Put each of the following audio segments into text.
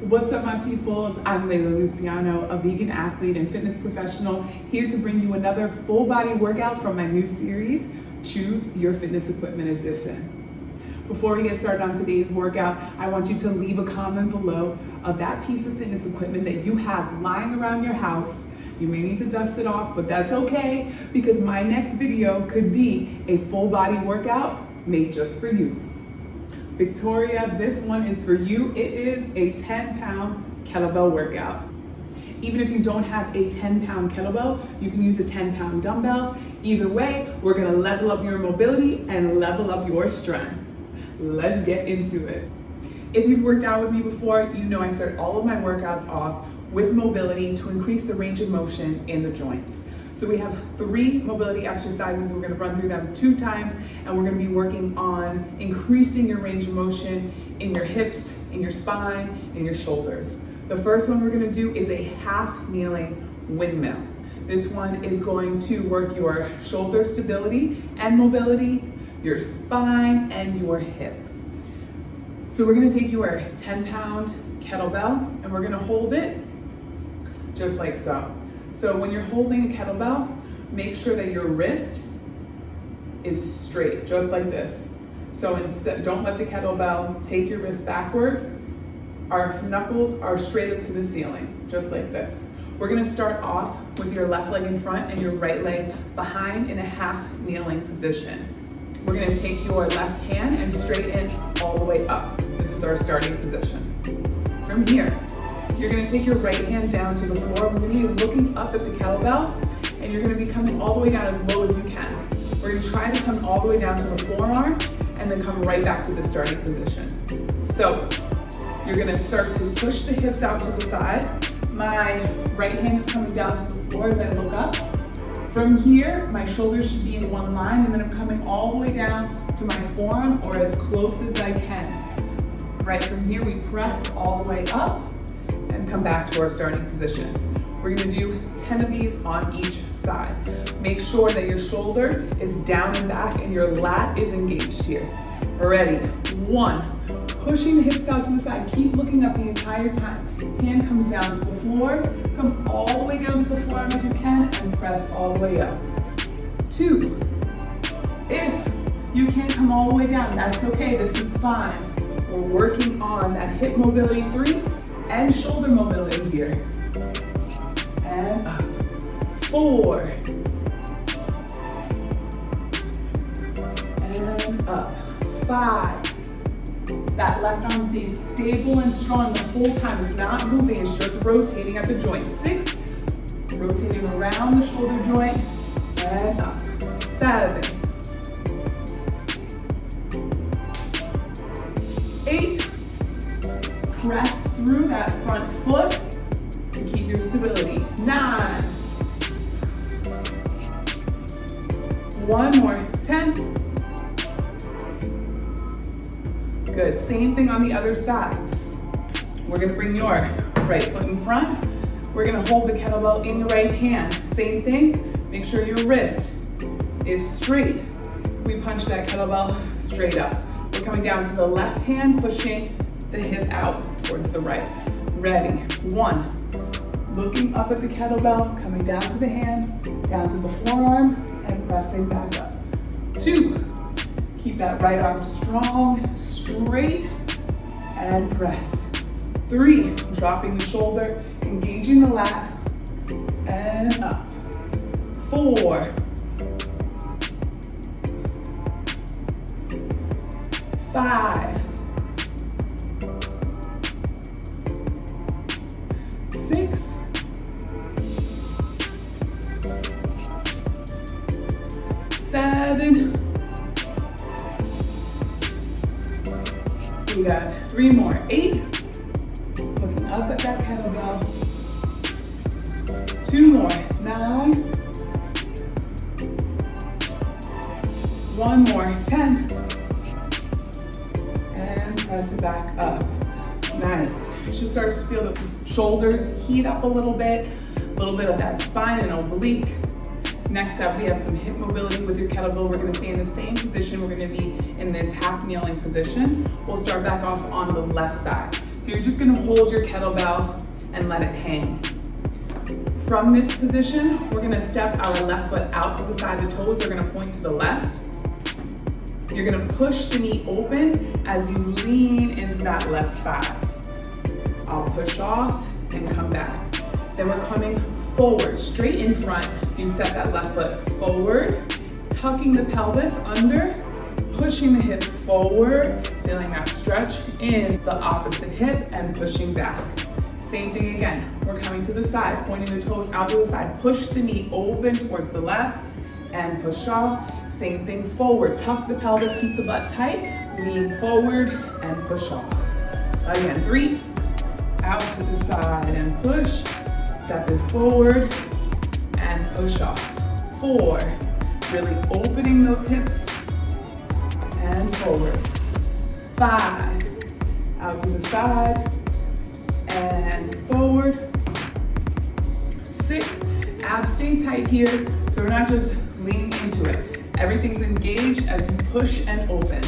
What's up, my peoples? I'm Layla Luciano, a vegan athlete and fitness professional, here to bring you another full body workout from my new series, Choose Your Fitness Equipment Edition. Before we get started on today's workout, I want you to leave a comment below of that piece of fitness equipment that you have lying around your house. You may need to dust it off, but that's okay, because my next video could be a full body workout made just for you. Victoria, this one is for you. It is a 10-pound kettlebell workout. Even if you don't have a 10-pound kettlebell, you can use a 10-pound dumbbell. Either way, we're gonna level up your mobility and level up your strength. Let's get into it. If you've worked out with me before, you know I start all of my workouts off with mobility to increase the range of motion in the joints. So we have 3 mobility exercises. We're gonna run through them 2 times, and we're gonna be working on increasing your range of motion in your hips, in your spine, in your shoulders. The first one we're gonna do is a half kneeling windmill. This one is going to work your shoulder stability and mobility, your spine, and your hip. So we're gonna take your 10-pound kettlebell and we're gonna hold it just like so. So when you're holding a kettlebell, make sure that your wrist is straight, just like this. So instead, don't let the kettlebell take your wrist backwards. Our knuckles are straight up to the ceiling, just like this. We're gonna start off with your left leg in front and your right leg behind in a half kneeling position. We're gonna take your left hand and straighten all the way up. This is our starting position. From here, you're gonna take your right hand down to the floor. We're gonna be looking up at the kettlebell, and you're gonna be coming all the way down as low as you can. We're gonna try to come all the way down to the forearm, and then come right back to the starting position. So, you're gonna start to push the hips out to the side. My right hand is coming down to the floor as I look up. From here, my shoulders should be in one line, and then I'm coming all the way down to my forearm, or as close as I can. Right from here, we press all the way up, and come back to our starting position. We're gonna do 10 of these on each side. Make sure that your shoulder is down and back and your lat is engaged here. Ready? 1, pushing the hips out to the side. Keep looking up the entire time. Hand comes down to the floor. Come all the way down to the forearm if you can, and press all the way up. 2, if you can't come all the way down, that's okay, this is fine. We're working on that hip mobility. 3, and shoulder mobility here. And up. 4. And up. 5. That left arm stays stable and strong the whole time. It's not moving, it's just rotating at the joint. 6. Rotating around the shoulder joint. And up. 7. 8. Press through that front foot to keep your stability. 9. 1 more. 10. Good. Same thing on the other side. We're gonna bring your right foot in front. We're gonna hold the kettlebell in your right hand. Same thing. Make sure your wrist is straight. We punch that kettlebell straight up. We're coming down to the left hand, pushing the hip out towards the right. Ready? 1, looking up at the kettlebell, coming down to the hand, down to the forearm, and pressing back up. 2, keep that right arm strong, straight, and press. 3, dropping the shoulder, engaging the lat, and up. 4, 5, 6, 7. We got 3 more. 8. Looking up at that kettlebell. 2 more. 9. 1 more. 10. And press it back up. Nice. You should start to feel the shoulders heat up a little bit of that spine and oblique. Next up, we have some hip mobility with your kettlebell. We're gonna stay in the same position. We're gonna be in this half kneeling position. We'll start back off on the left side. So So you're just gonna hold your kettlebell and let it hang. From this position, we're gonna step our left foot out to the side. The toes are gonna point to the left. You're gonna push the knee open as you lean into that left side. I'll push off and come back. Then we're coming forward, straight in front. You step that left foot forward, tucking the pelvis under, pushing the hip forward, feeling that stretch in the opposite hip and pushing back. Same thing again. We're coming to the side, pointing the toes out to the side. Push the knee open towards the left and push off. Same thing forward. Tuck the pelvis, keep the butt tight. Lean forward and push off. Again, 3, out to the side and push. Step it forward and push off. 4, really opening those hips and forward. 5, out to the side and forward. 6, abs stay tight here, so we're not just leaning into it. Everything's engaged as you push and open.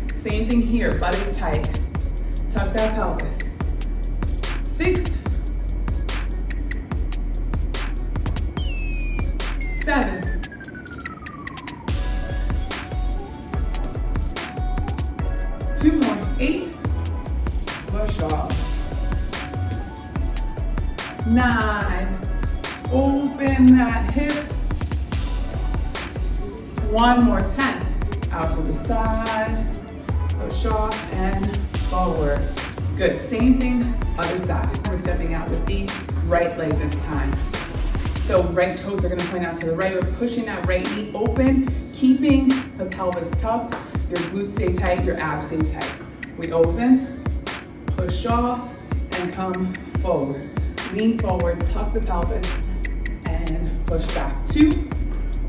Same thing here, butt is tight. Tuck that pelvis. 6, 7, 2 more, 8, push off. 9, open that hip. 1 more, 10, out to the side, push off and forward. Good, same thing, other side. We're stepping out with the right leg this time. So right toes are gonna point out to the right. We're pushing that right knee open, keeping the pelvis tucked. Your glutes stay tight, your abs stay tight. We open, push off, and come forward. Lean forward, tuck the pelvis, and push back. 2,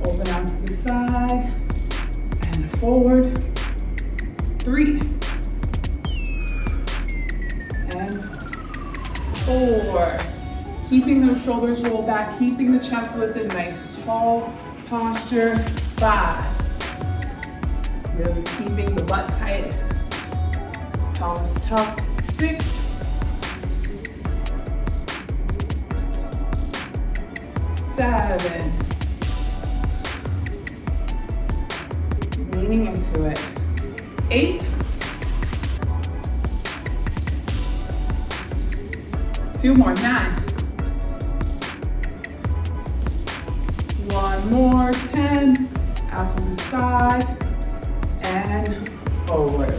open out to the side, and forward. 3, and 4. Keeping those shoulders rolled back, keeping the chest lifted, nice tall posture. 5, really keeping the butt tight, pelvis tucked. 6, 7, leaning into it. 8, 2 more, 9, 1 more, 10, out to the side, and forward.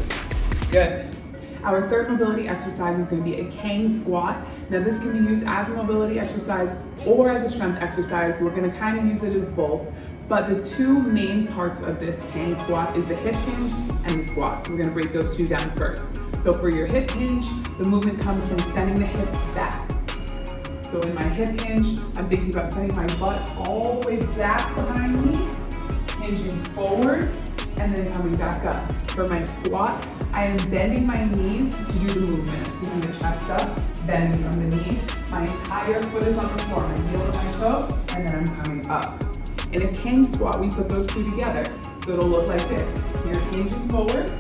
Good. Our third mobility exercise is going to be a cane squat. Now this can be used as a mobility exercise or as a strength exercise. We're going to kind of use it as both. But the 2 main parts of this cane squat is the hip hinge and the squat. So we're going to break those 2 down first. So for your hip hinge, the movement comes from sending the hips back. So in my hip hinge, I'm thinking about sending my butt all the way back behind me, hinging forward, and then coming back up. For my squat, I am bending my knees to do the movement, keeping the chest up, bending from the knees. My entire foot is on the floor, my heel to my toe, and then I'm coming up. In a cane squat, we put those 2 together. So it'll look like this. You're hinging forward.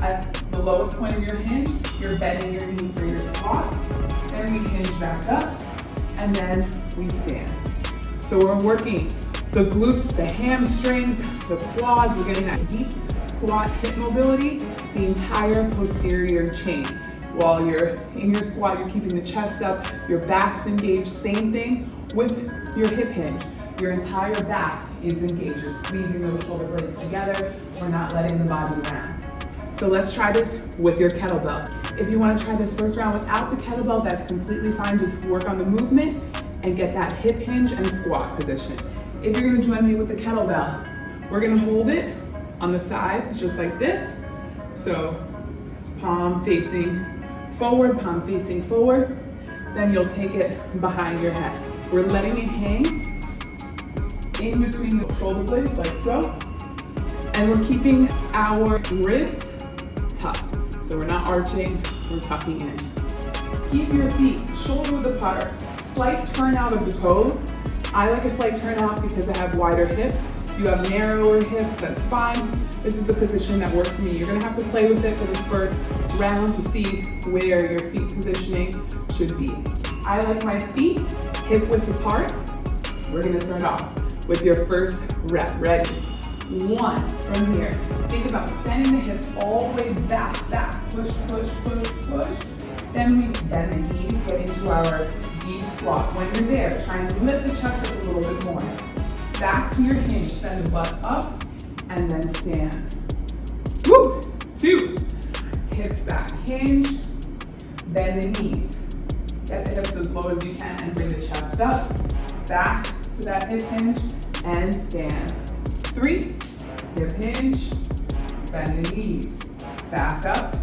At the lowest point of your hinge, you're bending your knees for your squat. Then we hinge back up, and then we stand. So we're working the glutes, the hamstrings, the quads. We're getting that deep squat hip mobility, the entire posterior chain. While you're in your squat, you're keeping the chest up, your back's engaged. Same thing with your hip hinge. Your entire back is engaged. You're squeezing those shoulder blades together. We're not letting the body round. So let's try this with your kettlebell. If you want to try this first round without the kettlebell, that's completely fine. Just work on the movement and get that hip hinge and squat position. If you're going to join me with the kettlebell, we're going to hold it on the sides just like this. So palm facing forward, palm facing forward. Then you'll take it behind your head. We're letting it hang in between the shoulder blades like so. And we're keeping our ribs tucked. So we're not arching, we're tucking in. Keep your feet shoulder width apart. Slight turn out of the toes. I like a slight turn out because I have wider hips. If you have narrower hips, that's fine. This is the position that works for me. You're gonna have to play with it for this first around to see where your feet positioning should be. I like my feet hip width apart. We're gonna start off with your first rep. Ready? 1, from here. Think about sending the hips all the way back. Push, push, push, push. Then we bend the knees, get into our deep squat. When you're there, try and lift the chest up a little bit more. Back to your hinge, send the butt up, and then stand. Woo! 2, hips back, hinge, bend the knees. Get the hips as low as you can and bring the chest up. Back to that hip hinge and stand. 3, hip hinge, bend the knees. Back up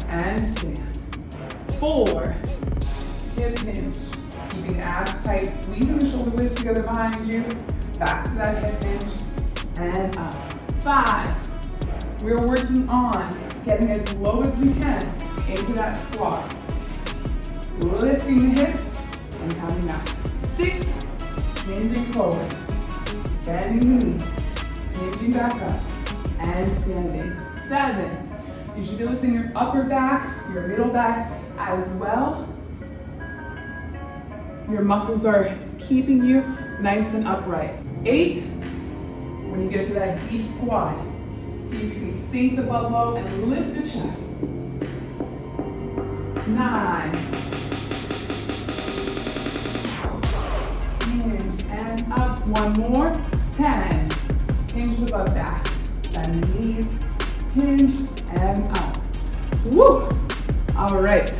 and stand. 4, hip hinge, keeping the abs tight, squeezing the shoulder blades together behind you. Back to that hip hinge and up. 5, we're working on getting as low as we can into that squat. Lifting the hips and coming up. 6, hinging forward. Bending the knees. Hinging back up. And standing. 7, you should feel this in your upper back, your middle back as well. Your muscles are keeping you nice and upright. 8, when you get to that deep squat, see if you can sink the butt low and lift the chest. 9, hinge and up. 1 more. 10, hinge the butt back. Bend the knees, hinge and up. Woo! All right,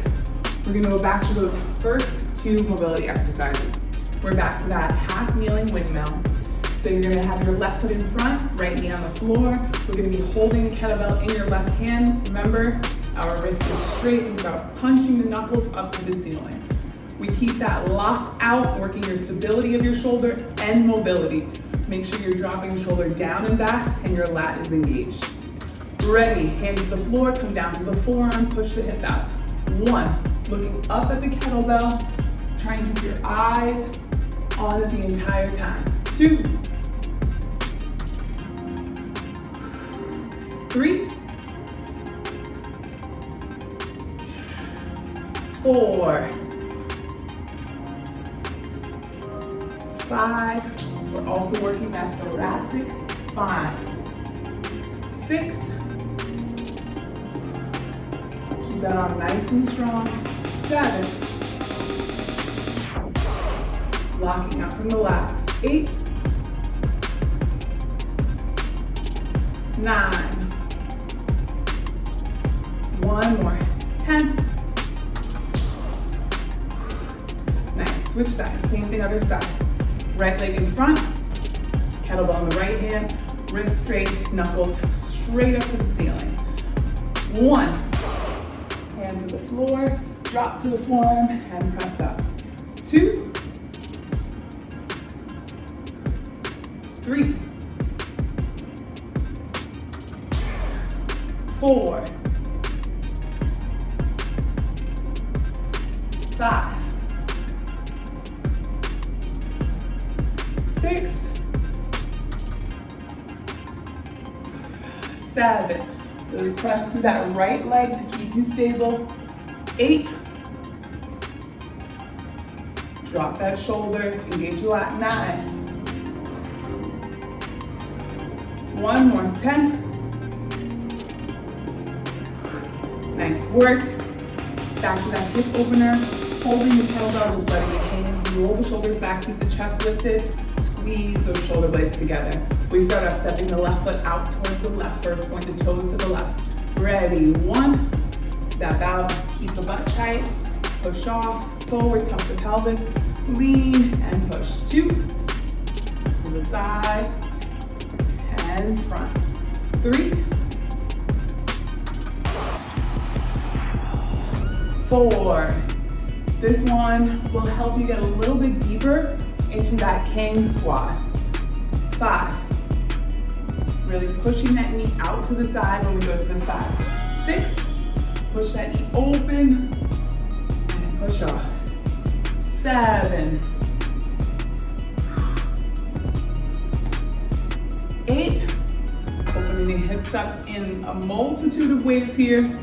we're gonna go back to those first 2 mobility exercises. We're back to that half kneeling windmill. So you're gonna have your left foot in front, right knee on the floor. We're gonna be holding the kettlebell in your left hand. Remember, our wrist is straight. Think about punching the knuckles up to the ceiling. We keep that locked out, working your stability of your shoulder and mobility. Make sure you're dropping the shoulder down and back and your lat is engaged. Ready, hands to the floor, come down to the forearm, push the hip out. 1, looking up at the kettlebell, try and keep your eyes on it the entire time. 2, 3, 4, 5, we're also working that thoracic spine. 6, keep that arm nice and strong. 7, locking out from the lat. 8, 9, 1 more. 10. Nice, switch sides, same thing other side. Right leg in front, kettlebell on the right hand, wrist straight, knuckles straight up to the ceiling. 1, hand to the floor, drop to the forearm and press up. 2, 3, 4, 5, 6, 7. Really press through that right leg to keep you stable. 8. Drop that shoulder, engage your lat. 9. 1 more. 10. Nice work. Back to that hip opener. Holding the kettlebell, just letting it hang. Roll the shoulders back, keep the chest lifted. Squeeze those shoulder blades together. We start off stepping the left foot out towards the left. First, point the toes to the left. Ready, 1. Step out, keep the butt tight. Push off, forward, tuck the pelvis. Lean and push. 2. To the side and front. 3. 4. This one will help you get a little bit deeper into that king squat. 5. Really pushing that knee out to the side when we go to the side. 6. Push that knee open and push off. 7. 8. Opening the hips up in a multitude of ways here.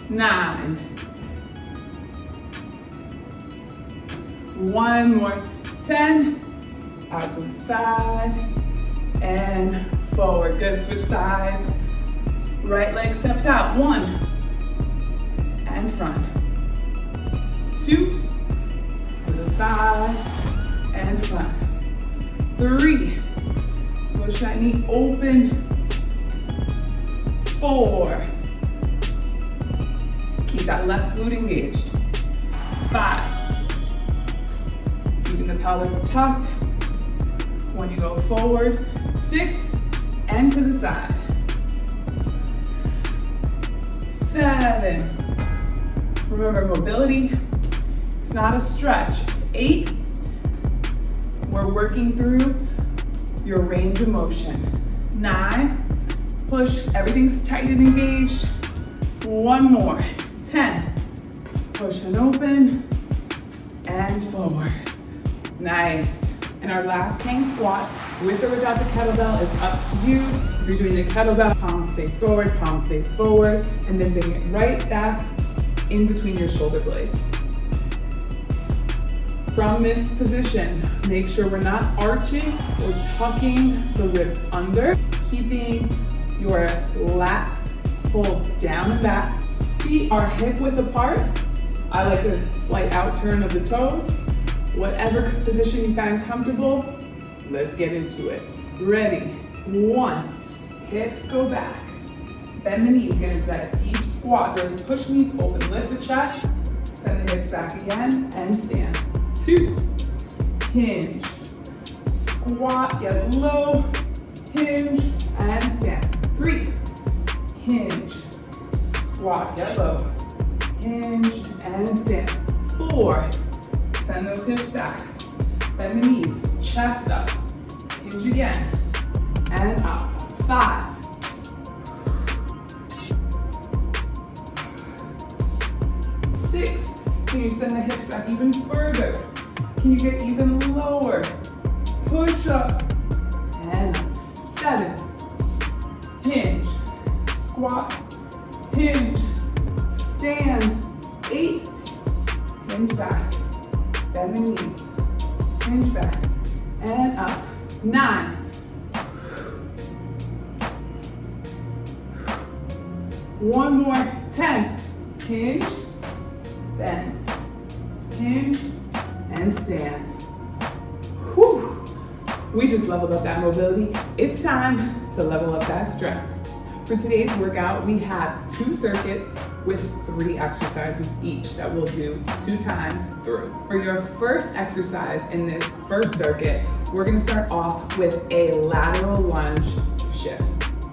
9. One more. 10. Out to the side and forward. Good, switch sides. Right leg steps out. 1 and front. 2 to the side and front. 3. Push that knee open. 4. Keep that left glute engaged. 5. Keeping the pelvis tucked when you go forward. 6 and to the side. 7. Remember, mobility, it's not a stretch. 8. We're working through your range of motion. 9. Push, everything's tight and engaged. 1 more. 10. Push and open and forward. Nice. And our last hang squat, with or without the kettlebell, it's up to you. If you're doing the kettlebell, palms face forward, and then bring it right back in between your shoulder blades. From this position, make sure we're not arching or tucking the ribs under, keeping your lats pulled down and back. Feet are hip width apart. I like a slight out turn of the toes. Whatever position you find comfortable, let's get into it. Ready? 1. Hips go back. Bend the knees, get into that deep squat. Really push knees open, lift the chest. Send the hips back again and stand. 2. Hinge. Squat, get low. Hinge and stand. 3. Hinge. Squat, get low. Hinge and stand. 4. Send those hips back. Bend the knees, chest up. Hinge again. And up. 5. 6. Can you send the hips back even further? Can you get even lower? Push up. And up. 7. Hinge. Squat. Hinge. Stand. 8. Hinge back. Bend the knees. Hinge back. And up. 9. One more. 10. Hinge. Bend. Hinge. And stand. Whew. We just leveled up that mobility. It's time to level up that strength. For today's workout, we have 2 circuits with 3 exercises each that we'll do 2 times through. For your first exercise in this first circuit, we're gonna start off with a lateral lunge shift.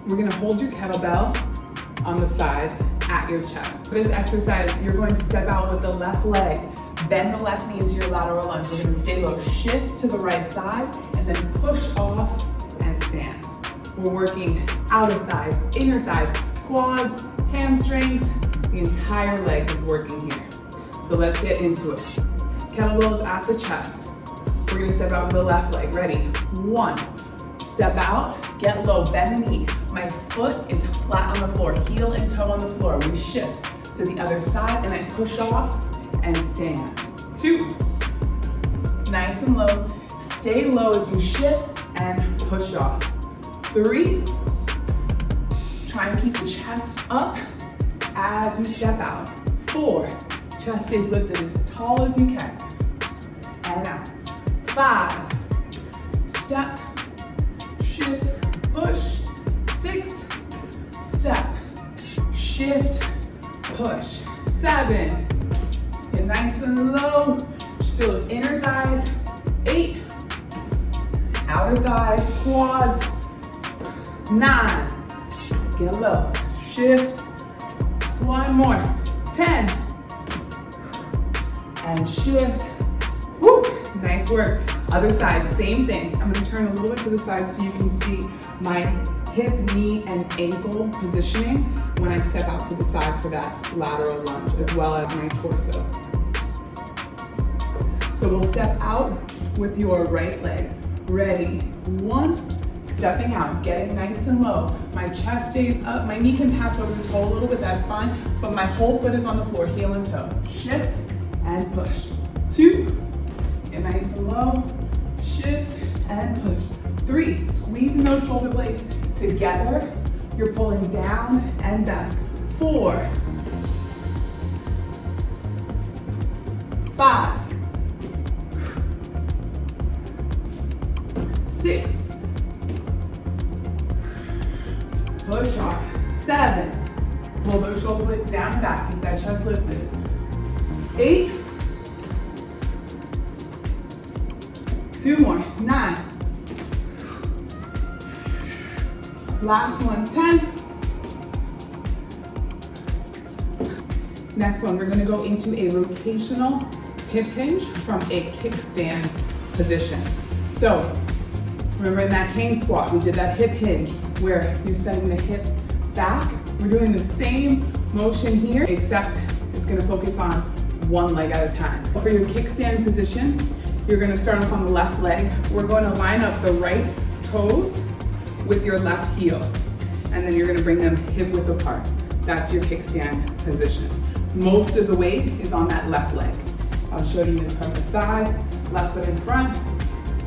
We're gonna hold your kettlebell on the sides at your chest. For this exercise, you're going to step out with the left leg, bend the left knee into your lateral lunge. We're gonna stay low, shift to the right side, and then push off and stand. We're working outer thighs, inner thighs, quads, hamstrings. The entire leg is working here. So let's get into it. Kettlebells at the chest. We're gonna step out with the left leg. Ready? 1. Step out, get low, bend the knee. My foot is flat on the floor, heel and toe on the floor. We shift to the other side and I push off and stand. 2. Nice and low. Stay low as you shift and push off. 3. Try and keep the chest up as you step out. 4. Chest stays lifted as tall as you can. And out. 5. Step. Shift. Push. 6. Step. Shift. Push. 7. Get nice and low. Feel those inner thighs. 8. Outer thighs. Quads. 9. Get low. Shift. 1 more. 10. And shift. Woo! Nice work. Other side, same thing. I'm gonna turn a little bit to the side so you can see my hip, knee, and ankle positioning when I step out to the side for that lateral lunge, as well as my torso. So we'll step out with your right leg. Ready? 1. Stepping out, getting nice and low. My chest stays up. My knee can pass over the toe a little bit, that's fine. But my whole foot is on the floor, heel and toe. Shift and push. 2, get nice and low. Shift and push. 3, squeezing those shoulder blades together. You're pulling down and back. 4, 5, 6, push off. 7, pull those shoulder blades down and back, keep that chest lifted. 8, 2 more, 9, last one, 10. Next one, we're gonna go into a rotational hip hinge from a kickstand position. So, remember in that cane squat, we did that hip hinge where you're sending the hip back. We're doing the same motion here, except it's gonna focus on one leg at a time. For your kickstand position, you're gonna start off on the left leg. We're going to line up the right toes with your left heel. And then you're gonna bring them hip width apart. That's your kickstand position. Most of the weight is on that left leg. I'll show you from the side, left foot in front,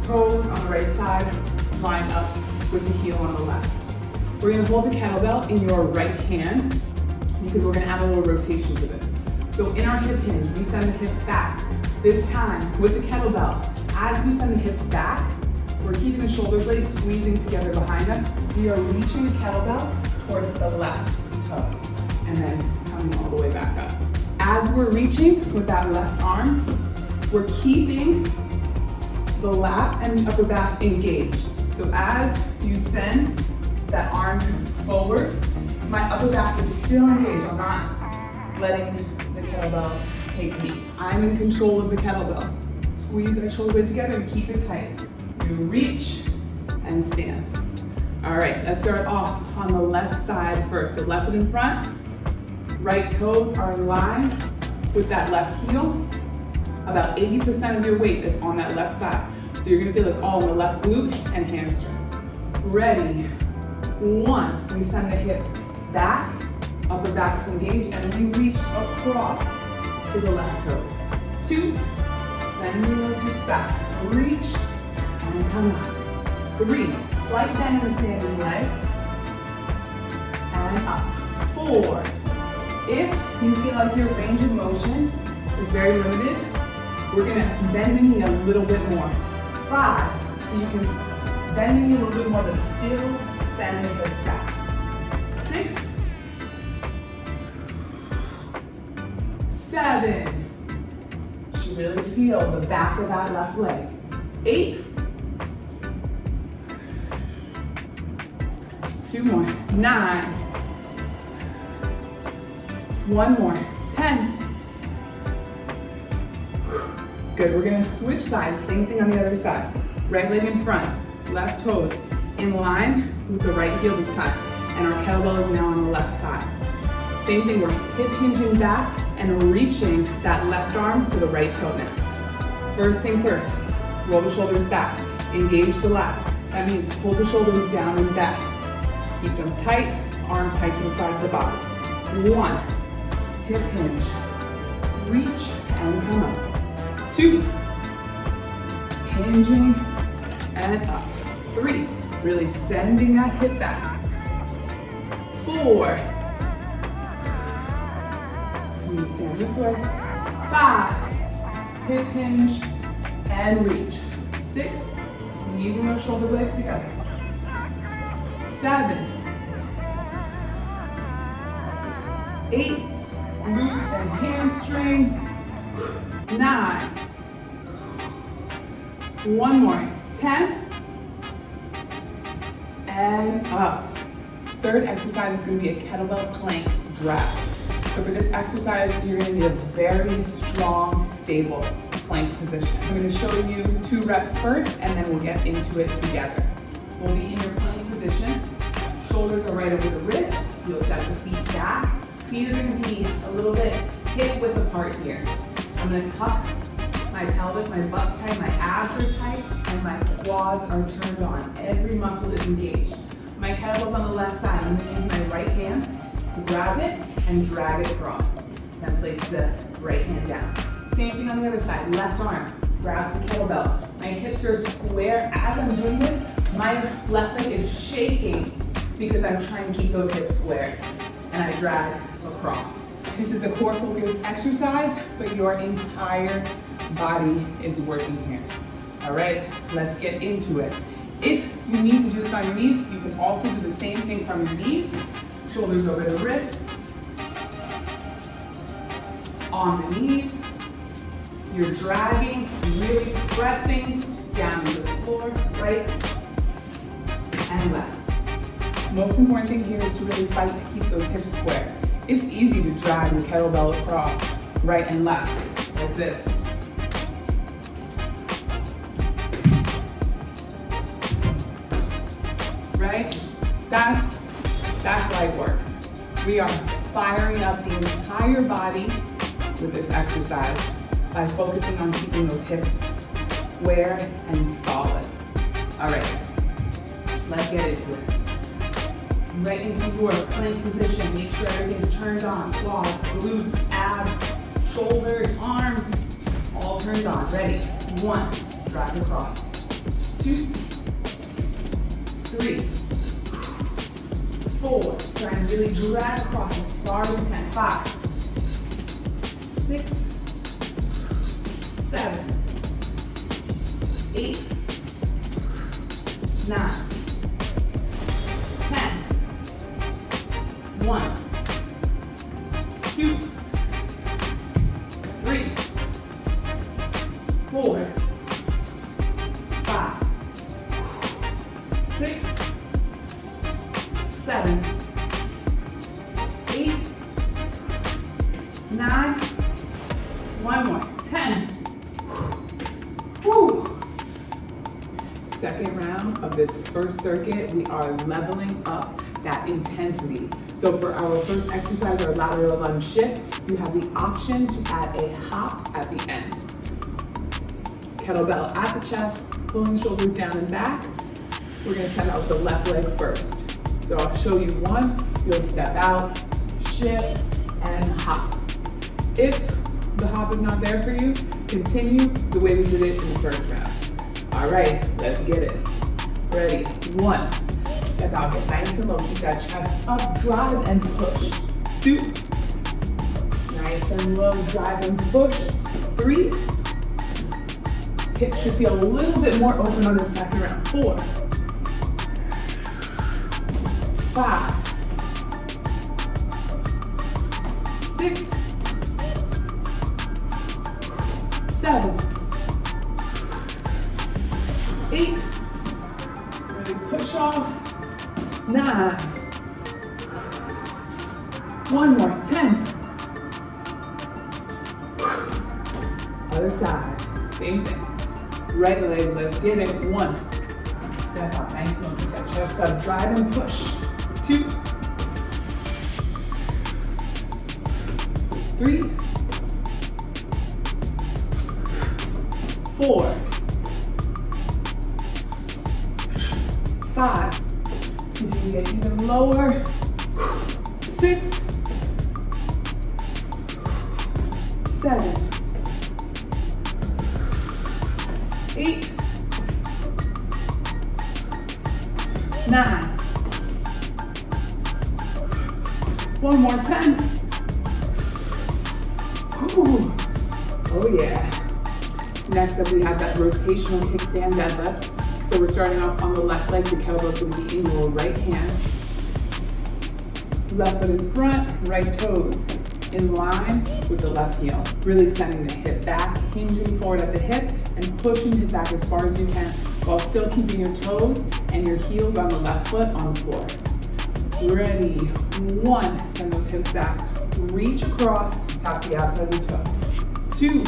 toes on the right side, line up with the heel on the left. We're gonna hold the kettlebell in your right hand because we're gonna add a little rotation to this. So in our hip hinge, we send the hips back. This time, with the kettlebell, as we send the hips back, we're keeping the shoulder blades squeezing together behind us. We are reaching the kettlebell towards the left toe, and then coming all the way back up. As we're reaching with that left arm, we're keeping the lat and upper back engaged. So as you send that arm forward, my upper back is still engaged. I'm not letting the kettlebell take me. I'm in control of the kettlebell. Squeeze that shoulder blade together and keep it tight. You reach and stand. All right, let's start off on the left side first. So left foot in front, right toes are in line with that left heel. About 80% of your weight is on that left side. So you're gonna feel this all in the left glute and hamstring. Ready, 1, we send the hips back, upper back is engaged, and we reach across to the left toes. 2, sending those hips back, reach, and come up. 3, slight bend in the standing leg, and up. 4, if you feel like your range of motion is very limited, we're gonna bend the knee a little bit more. 5, so you can bend the knee a little bit more, but still send the hips back. 6, 7, you should really feel the back of that left leg. 8, 2 more, 9, 1 more, 10. Good, we're gonna switch sides, same thing on the other side. Right leg in front, left toes in line with the right heel this time. And our kettlebell is now on the left side. Same thing, we're hip hinging back and reaching that left arm to the right toe now. First thing first, roll the shoulders back, engage the lats. That means pull the shoulders down and back. Keep them tight, arms tight to the side of the body. 1, hip hinge, reach and come up. 2, hinging and up. 3, really sending that hip back. 4, you can stand this way. 5, hip hinge and reach. 6, squeezing those shoulder blades together. 7, 8, glutes and hamstrings. 9, 1 more, 10, and up. Third exercise is going to be a kettlebell plank drag. So for this exercise, you're going to need a very strong, stable plank position. I'm going to show you 2 reps first, and then we'll get into it together. We'll be in your plank position. Shoulders are right over the wrists. You'll step the feet back. Feet are going to be a little bit hip width apart here. I'm going to tuck My pelvis, my butt's tight, my abs are tight, and my quads are turned on. Every muscle is engaged. My kettlebell's on the left side. I'm gonna use my right hand to grab it and drag it across. Then place the right hand down. Same thing on the other side. Left arm grabs the kettlebell. My hips are square. As I'm doing this, my left leg is shaking because I'm trying to keep those hips square. And I drag across. This is a core focus exercise, but your entire body is working here. All right, let's get into it. If you need to do this on your knees, you can also do the same thing from your knees. Shoulders over the wrist. On the knees. You're dragging, really pressing down to the floor, right and left. Most important thing here is to really fight to keep those hips square. It's easy to drag the kettlebell across right and left, like this. Right? That's light work. We are firing up the entire body with this exercise by focusing on keeping those hips square and solid. All right, let's get into it. Right into your plank position. Make sure everything's turned on. Quads, glutes, abs, shoulders, arms, all turned on. Ready? 1, drag across. 2, 3, 4. Try and really drag across as far as you can. 5, 6, 7, 8, 9, 10. 1, 2, 3, 4, 5, 6, 7, 8, 9, one more, 10. Woo. Second round of this first circuit, we are leveling up that intensity. So for our first exercise, our lateral lunge shift, you have the option to add a hop at the end. Kettlebell at the chest, pulling shoulders down and back. We're gonna set out the left leg first. So I'll show you one, you'll step out, shift, and hop. If the hop is not there for you, continue the way we did it in the first round. All right, let's get it. Ready, 1. Step out, get nice and low, keep that chest up, drive and push. 2, nice and low, drive and push. 3, hips should feel a little bit more open on the second round. 4, 5, 6, 7, 8, really push off. 9, one more, 10. Other side, same thing. Right leg, let's get it. 1, step out, nice and low, keep that chest up, drive and push. 2, 3, 4, 5, you can get even lower. 6, 7, 8, 9. One more, 10. Ooh. Oh yeah. Next up we have that rotational kickstand deadlift. So we're starting off on the left leg, the kettlebell's gonna be in your right hand. Left foot in front, right toes in line with the left heel. Really sending the hip back, hinging forward at the hip, and pushing it back as far as you can, while still keeping your toes and your heels on the left foot on the floor. Ready, 1, send those hips back. Reach across, tap the outside of the toe. 2,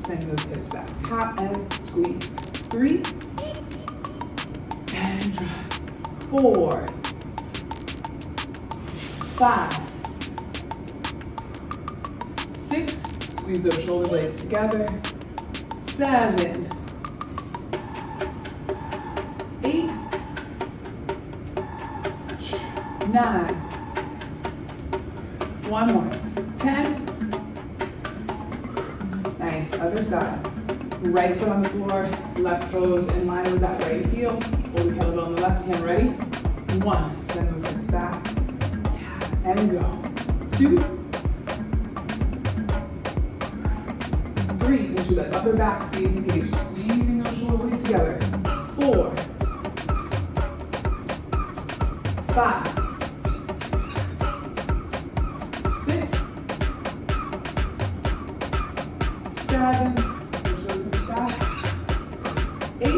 send those hips back, tap and squeeze. 3, and drop. 4, 5, 6, squeeze those shoulder blades together. 7, 8, 9, one more, 10. Nice, other side. Right foot on the floor, left toes in line with that right heel. Hold the kettlebell on the left hand, ready? 1, send those hips back, tap, and go. 2, 3, make sure that upper back stays engaged, squeezing those shoulder blades together. 4, 5, 6, 7, push those hips back, 8,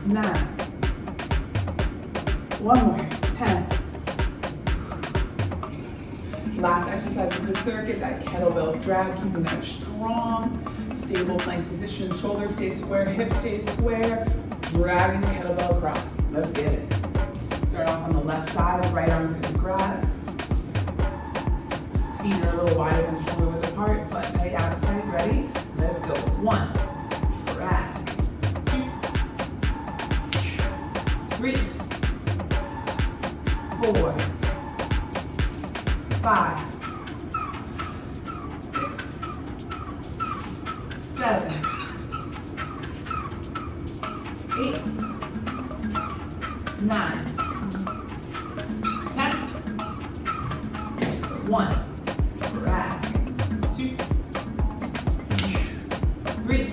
9, one more, 10. Last exercise of the circuit, that kettlebell drag, keeping that strong, stable plank position. Shoulders stay square, hips stay square, dragging the kettlebell across. Let's get it. Start off on the left side, right arm's gonna grab. Feet are a little wider than shoulder width apart, butt tight outside, ready? Let's go. 1, drag. 2, 3, 4, 5, 6, 7, 8, 9, 10. 1, drag. 2, 3,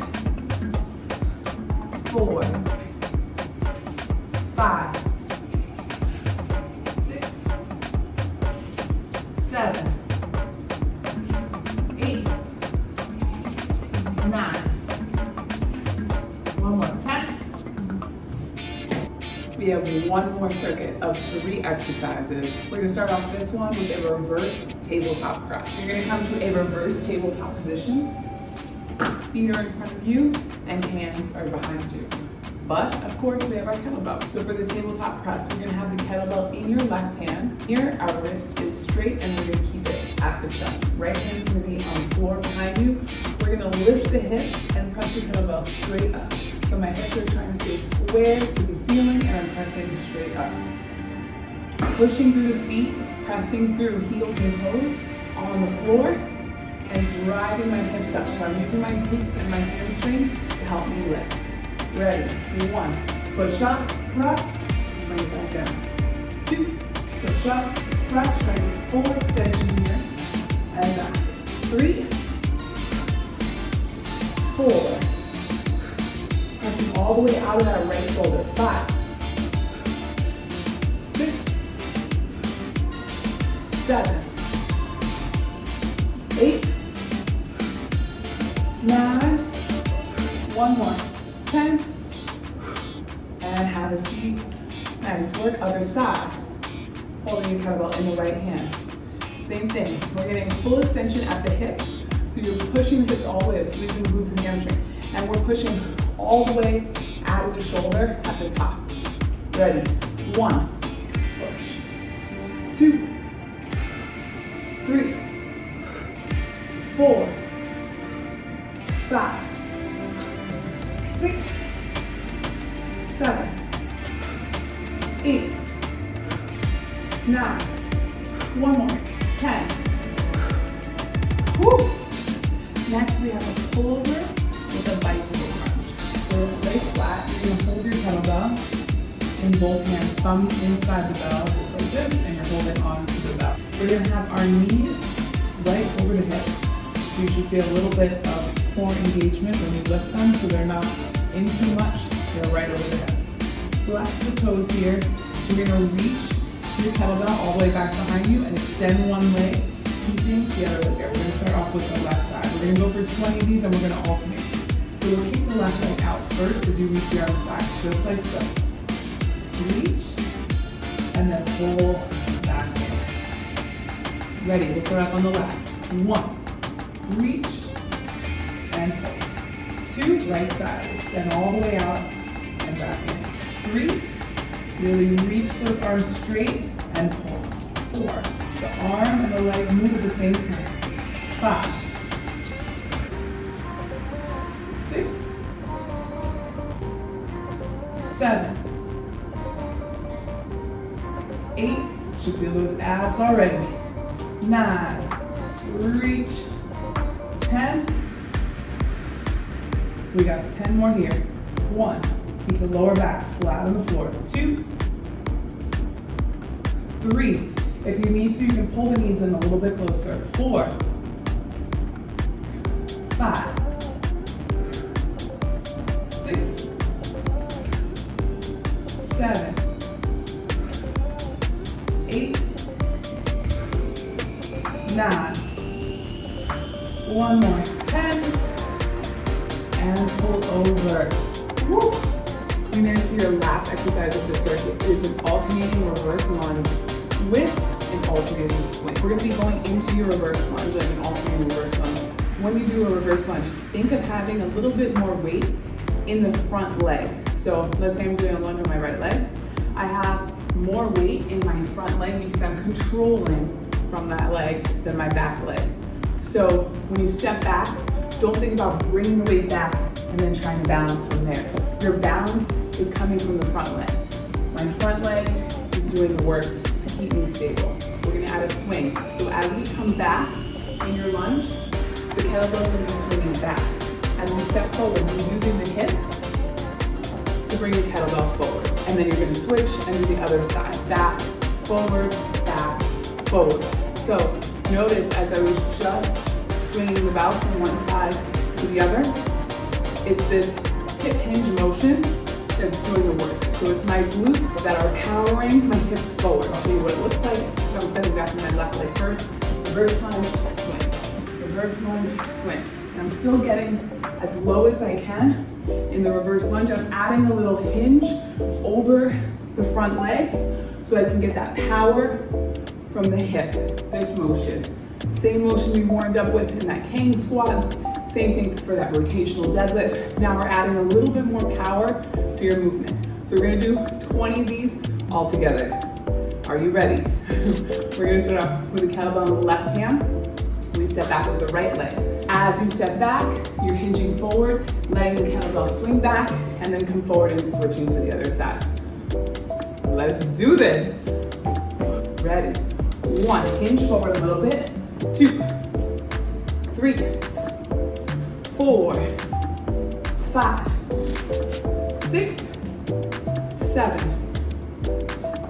4, 5, 6, 7, 8, 9. One more, 10. We have one more circuit of 3 exercises. We're gonna start off this one with a reverse tabletop press. You're gonna come to a reverse tabletop position. Feet are in front of you and hands are behind you. But of course we have our kettlebell. So for the tabletop press, we're gonna have the kettlebell in your left hand. Here, our wrist is straight and we're gonna keep it at the chest. Right hand's gonna be on the floor behind you. We're gonna lift the hips and press the kettlebell straight up. So my hips are trying to stay square to the ceiling and I'm pressing straight up. Pushing through the feet, pressing through heels and toes on the floor and driving my hips up. So I'm using my glutes and my hamstrings to help me lift. Ready, 1, push up, press, bring it back down. 2, push up, press, try to get full extension here, and back. 3, 4, pressing all the way out of that right shoulder. 5, 6, 7, 8, 9, one more, 10, and have a seat. Nice work, other side. Holding your kettlebell in the right hand. Same thing, we're getting full extension at the hips. So you're pushing the hips all the way up, squeezing the glutes and hamstring. And we're pushing all the way out of the shoulder at the top. Ready, 1, push. 2, 3, 4, 5, 6, 7, 8, 9, one more, 10. Woo! Next we have a pullover with a bicycle crunch. So lay flat, you're going to hold your kettlebell in both hands, thumbs inside the bell, just like this, and you're holding on to the bell. We're going to have our knees right over the hips. So you should feel a little bit of core engagement when you lift them, so they're not in too much, they're right over the hips. Flex the toes here. You're going to reach your kettlebell all the way back behind you and extend one leg, keeping the other leg there. We're going to start off with the left side. We're going to go for 20 of these and we're going to alternate. So we'll keep the left leg out first as you reach your arms back, just like so. Reach, and then pull back in. Ready, we'll start off on the left. 1, reach, and pull. 2, right side, extend all the way out and back in. 3, really reach those arms straight and pull. 4, the arm and the leg move at the same time. 5, abs already. 9, reach, 10. We got 10 more here. 1, keep the lower back flat on the floor. 2, 3. If you need to, you can pull the knees in a little bit closer. 4, 5, 6, 7, 8, 9. One more. 10. And pull over. Woo. We made it to your last exercise of the circuit. It is an alternating reverse lunge with an alternating swing. We're going to be going into your reverse lunge, like an alternating reverse lunge. When you do a reverse lunge, think of having a little bit more weight in the front leg. So let's say I'm doing a lunge on my right leg. I have more weight in my front leg because I'm controlling from that leg than my back leg. So when you step back, don't think about bringing the weight back and then trying to balance from there. Your balance is coming from the front leg. My front leg is doing the work to keep me stable. We're gonna add a swing. So as we come back in your lunge, the kettlebell is gonna be swinging back. As we step forward, we're using the hips to bring the kettlebell forward. And then you're gonna switch and do the other side. Back, forward, forward. So notice as I was just swinging the belt from one side to the other, it's this hip hinge motion that's doing the work. So it's my glutes that are powering my hips forward. I'll show you what it looks like. So I'm stepping back to my left leg first. Reverse lunge, swing. Reverse lunge, swing. And I'm still getting as low as I can in the reverse lunge. I'm adding a little hinge over the front leg so I can get that power from the hip, this motion. Same motion we warmed up with in that cane squat. Same thing for that rotational deadlift. Now we're adding a little bit more power to your movement. So we're gonna do 20 of these all together. Are you ready? We're gonna start off with the kettlebell in the left hand. We step back with the right leg. As you step back, you're hinging forward, letting the kettlebell swing back, and then come forward and switching to the other side. Let's do this. Ready? 1, hinge forward a little bit. 2, 3, 4, 5, 6, 7,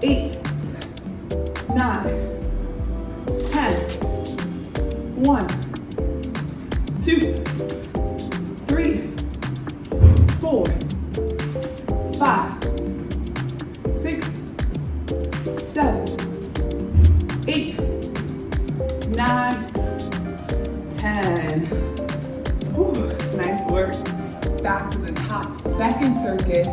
8, 9, 10. 1, 2, 3, 4, 5, 6, 7, 8, 9, 10. Whew, nice work. Back to the top. Second circuit.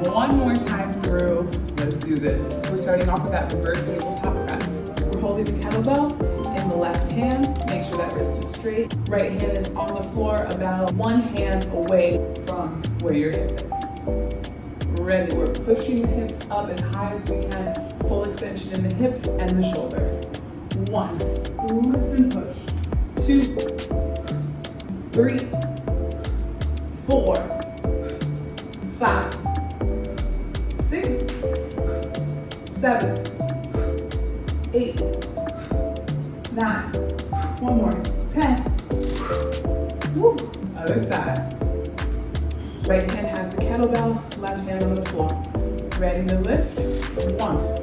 One more time through. Let's do this. We're starting off with that reverse tabletop press. We're holding the kettlebell in the left hand. Make sure that wrist is straight. Right hand is on the floor, about one hand away from where your hip is. Ready. We're pushing the hips up as high as we can. Full extension in the hips and the shoulder. 1, lift and push. 2, 3, 4, 5, 6, 7, 8, 9. One more. 10. Woo. Other side. Right hand has the kettlebell, left hand on the floor. Ready to lift. 1,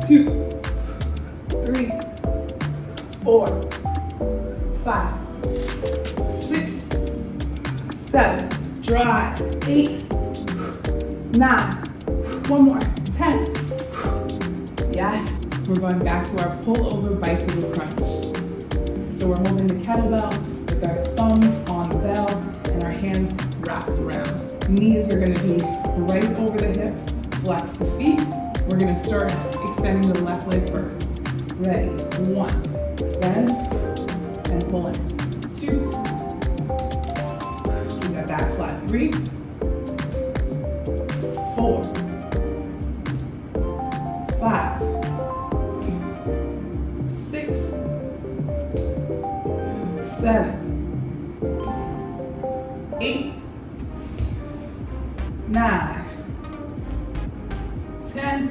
2, 3, 4, 5, 6, 7. Drive. 8, 9. One more. 10. Yes. We're going back to our pull over bicycle crunch. So we're holding the kettlebell with our thumbs on the bell and our hands wrapped around. Knees are going to be right over the hips. Flex the feet. We're going to start extending the left leg first. Ready? 1, extend and pull in. 2, keep that back flat. 3, 4, 5, 6, 7, 8, 9, 10,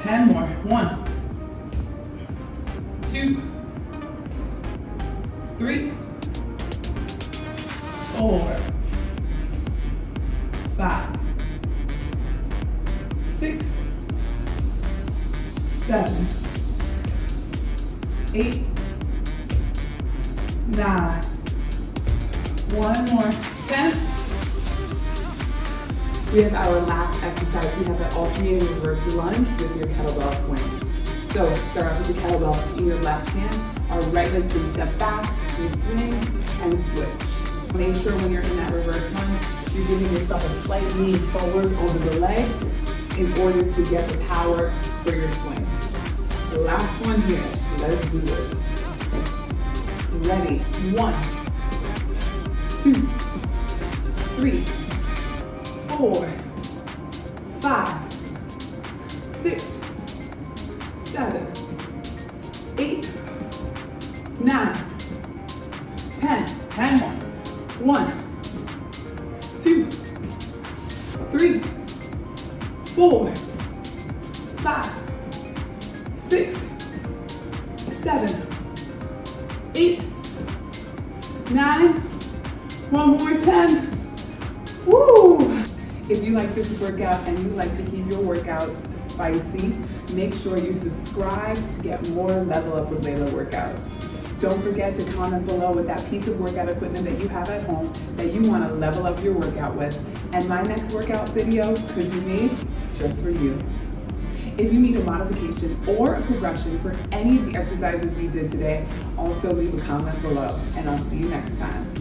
10 more. 1, 2, 3, 4, 5, 6, 7, 8, 9. One more. 10. We have our last exercise. We have the alternating reverse lunge with your kettlebell swing. So start off with the kettlebell in your left hand. Our right leg to step back, you swing and switch. Make sure when you're in that reverse lunge, you're giving yourself a slight lean forward over the leg in order to get the power for your swing. The last one here. Let's do this. Ready. 1, 2, 3, 4, 5, 6, 7, 8, 9, 10. 10 more. 1, 2, 3, 4, 5, 6, 7, 8, 9. One more. 10. Woo! If you like this workout and you like to keep your workouts spicy, make sure you subscribe to get more Level Up with Layla workouts. Don't forget to comment below with that piece of workout equipment that you have at home that you want to level up your workout with. And my next workout video could be made just for you. If you need a modification or a progression for any of the exercises we did today, also leave a comment below, and I'll see you next time.